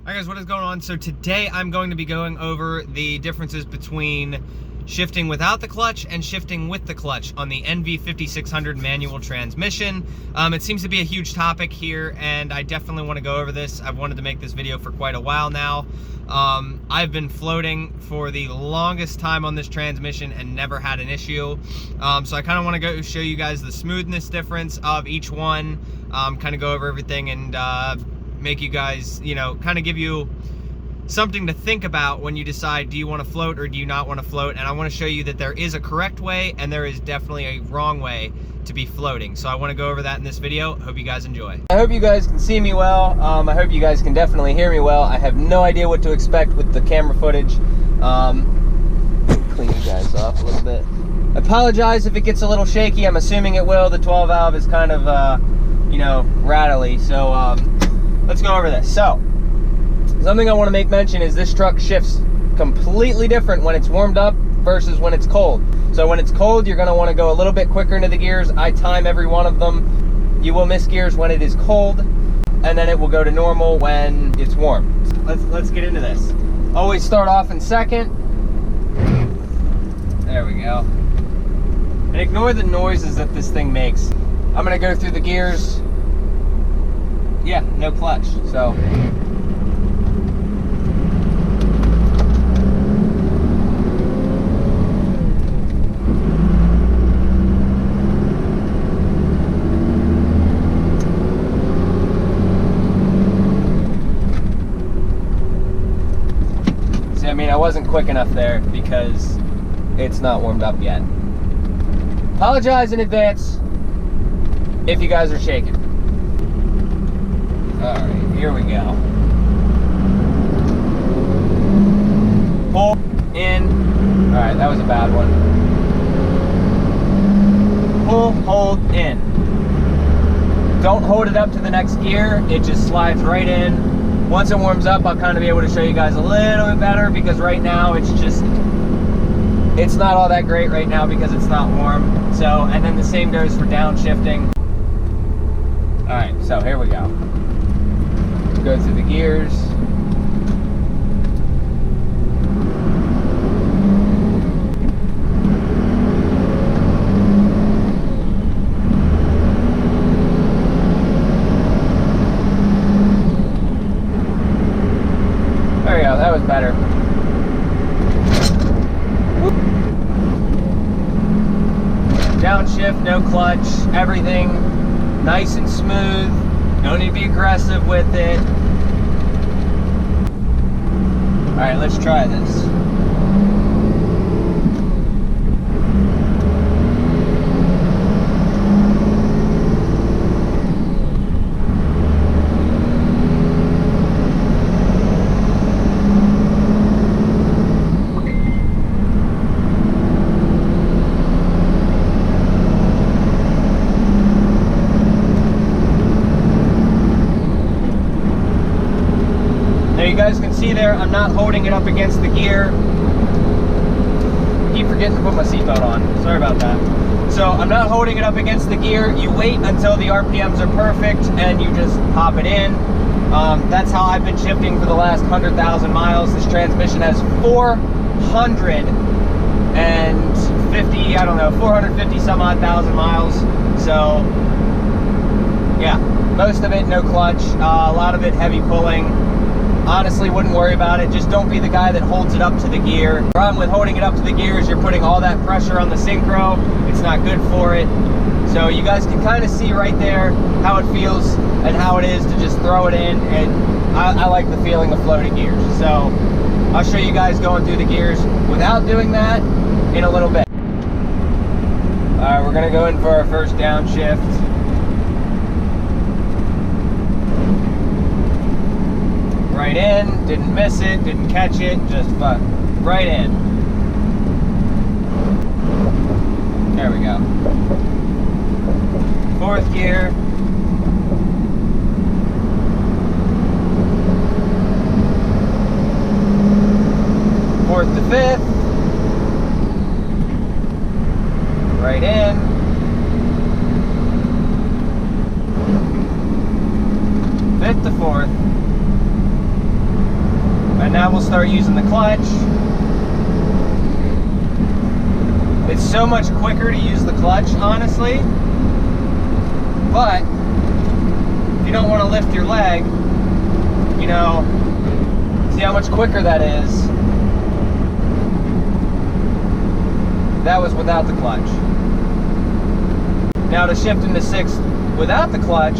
Alright guys, what is going on? So today I'm going to be going over the differences between shifting without the clutch and shifting with the clutch on the NV5600 manual transmission. It seems to be a huge topic here and I definitely want to go over this. I've wanted to make this video for quite a while now. I've been floating for the longest time on this transmission and never had an issue. So I kind of want to go show you guys the smoothness difference of each one, kind of go over everything and make you guys, kind of give you something to think about when you decide, do you want to float or do you not want to float? And I want to show you that there is a correct way and there is definitely a wrong way to be floating. So I want to go over that in this video. Hope you guys enjoy. I hope you guys can see me well. I hope you guys can definitely hear me well. I have no idea what to expect with the camera footage. Clean you guys off a little bit. I apologize if it gets a little shaky. I'm assuming it will. The 12 valve is kind of, rattly. So let's go over this. So something I want to make mention is this truck shifts completely different when it's warmed up versus when it's cold. So when it's cold, you're going to want to go a little bit quicker into the gears. I time every one of them. You will miss gears when it is cold, and then it will go to normal when it's warm. Let's get into this. Always start off in second. There we go. And ignore the noises that this thing makes. I'm going to go through the gears. Yeah, no clutch. So I wasn't quick enough there because it's not warmed up yet. Apologize in advance if you guys are shaking. Alright, here we go. Pull in. Alright, that was a bad one. Pull, hold, in. Don't hold it up to the next gear, it just slides right in. Once it warms up, I'll kind of be able to show you guys a little bit better because right now it's not all that great right now because it's not warm. So, and then the same goes for downshifting. All right, so here we go. Go through the gears. There we go, that was better. Downshift, no clutch, everything nice and smooth. No need to be aggressive with it. Alright, let's try this. You guys can see there, I'm not holding it up against the gear. I keep forgetting to put my seatbelt on. Sorry about that. So I'm not holding it up against the gear. You wait until the RPMs are perfect and you just pop it in. That's how I've been shifting for the last 100,000 miles. This transmission has 450 some odd thousand miles. So yeah, most of it no clutch, a lot of it heavy pulling. Honestly, wouldn't worry about it. Just don't be the guy that holds it up to the gear. The problem with holding it up to the gear is you're putting all that pressure on the synchro. It's not good for it. So you guys can kind of see right there how it feels and how it is to just throw it in. And I like the feeling of floating gears. So I'll show you guys going through the gears without doing that in a little bit. All right, we're gonna go in for our first downshift. Right in, didn't miss it, didn't catch it, just right in. There we go. Fourth gear. Fourth to fifth. Right in. Fifth to fourth. Now we'll start using the clutch. It's so much quicker to use the clutch, honestly. But if you don't want to lift your leg, you know, see how much quicker that is. That was without the clutch. Now to shift into sixth without the clutch,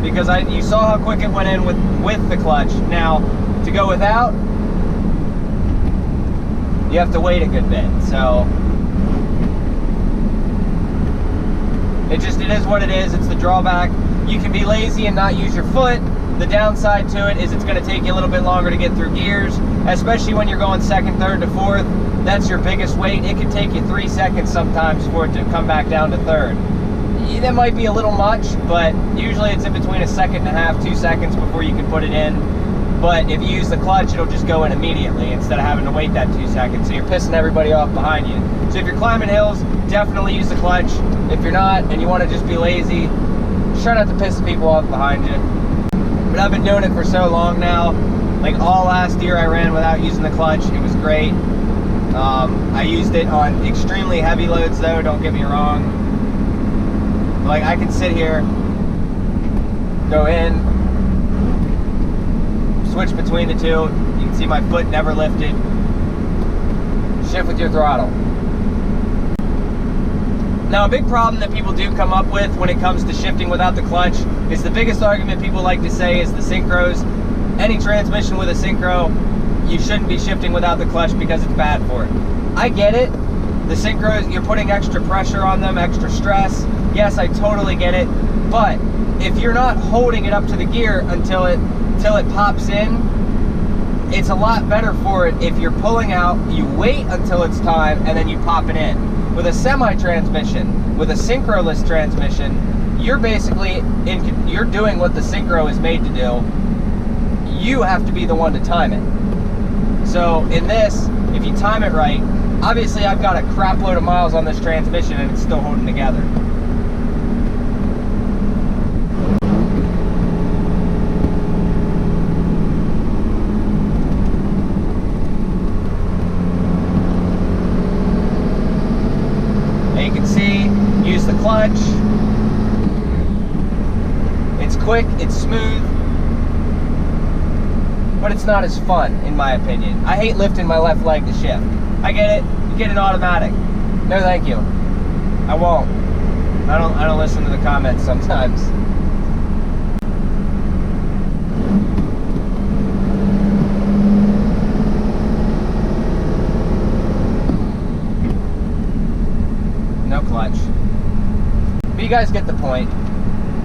because you saw how quick it went in with the clutch. Now to go without, you have to wait a good bit. So it is what it is. It's the drawback. You can be lazy and not use your foot. The downside to it is it's going to take you a little bit longer to get through gears, especially when you're going second, third to fourth. That's your biggest weight. It can take you 3 seconds sometimes for it to come back down to third. That might be a little much, but usually it's in between 1.5 seconds, 2 seconds before you can put it in. But if you use the clutch, it'll just go in immediately instead of having to wait that 2 seconds. So you're pissing everybody off behind you. So if you're climbing hills, definitely use the clutch. If you're not and you want to just be lazy, try not to piss people off behind you. But I've been doing it for so long now. Like all last year I ran without using the clutch. It was great. I used it on extremely heavy loads though, don't get me wrong. Like I can sit here, go in, switch between the two. You can see my foot never lifted. Shift with your throttle. Now a big problem that people do come up with when it comes to shifting without the clutch is the biggest argument people like to say is the synchros. Any transmission with a synchro, you shouldn't be shifting without the clutch because it's bad for it. I get it. The synchros, you're putting extra pressure on them, extra stress. Yes, I totally get it. But if you're not holding it up to the gear until it pops in, it's a lot better for it if you're pulling out, you wait until it's time, and then you pop it in. With a semi-transmission, with a synchronous transmission, you're basically, you're doing what the synchro is made to do. You have to be the one to time it. So in this, if you time it right, obviously I've got a crap load of miles on this transmission and it's still holding together. You can see, use the clutch. It's quick, it's smooth, but it's not as fun, in my opinion. I hate lifting my left leg to shift. I get it, you get an automatic. No thank you. I won't. I don't listen to the comments sometimes. No clutch. But you guys get the point.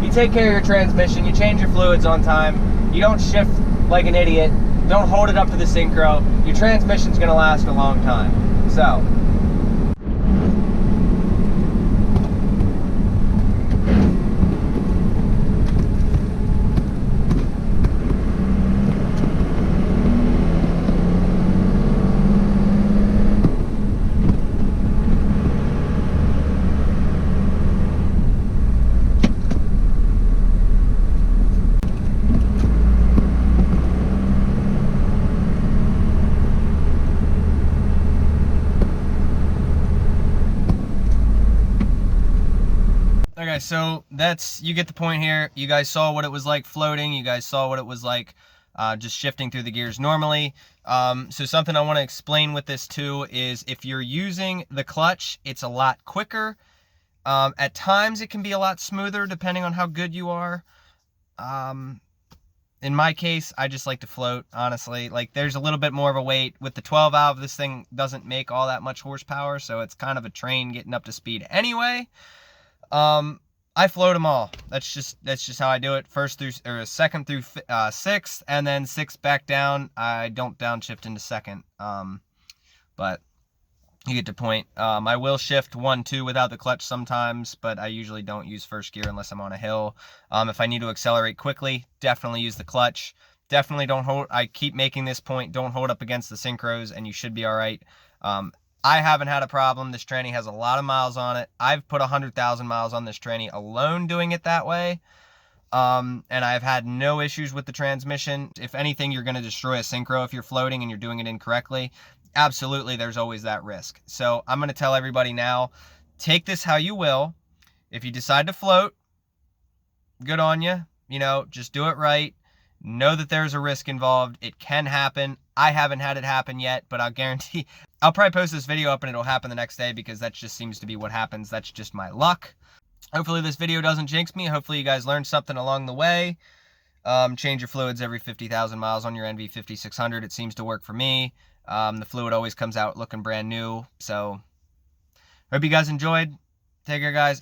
You take care of your transmission, you change your fluids on time, you don't shift like an idiot, don't hold it up to the synchro, your transmission's gonna last a long time. So, okay, so you get the point here. You guys saw what it was like floating. You guys saw what it was like just shifting through the gears normally. So something I want to explain with this too is if you're using the clutch, it's a lot quicker. At times it can be a lot smoother depending on how good you are. In my case, I just like to float, honestly. Like there's a little bit more of a weight. With the 12 valve, this thing doesn't make all that much horsepower, so it's kind of a train getting up to speed anyway. I float them all. That's just how I do it. Second through sixth, and then sixth back down. I don't downshift into second. But you get the point. I will shift 1, 2 without the clutch sometimes, but I usually don't use first gear unless I'm on a hill. If I need to accelerate quickly, definitely use the clutch. Definitely don't hold. I keep making this point. Don't hold up against the synchros, and you should be all right. I haven't had a problem. This tranny has a lot of miles on it. I've put 100,000 miles on this tranny alone doing it that way. and I've had no issues with the transmission. If anything, you're going to destroy a synchro if you're floating and you're doing it incorrectly. Absolutely, there's always that risk. So I'm going to tell everybody now, take this how you will. If you decide to float, good on you. You know, just do it right. Know that there's a risk involved. It can happen. I haven't had it happen yet, but I'll guarantee, I'll probably post this video up and it'll happen the next day because that just seems to be what happens. That's just my luck. Hopefully this video doesn't jinx me. Hopefully you guys learned something along the way. Change your fluids every 50,000 miles on your NV5600. It seems to work for me. The fluid always comes out looking brand new. So hope you guys enjoyed. Take care, guys.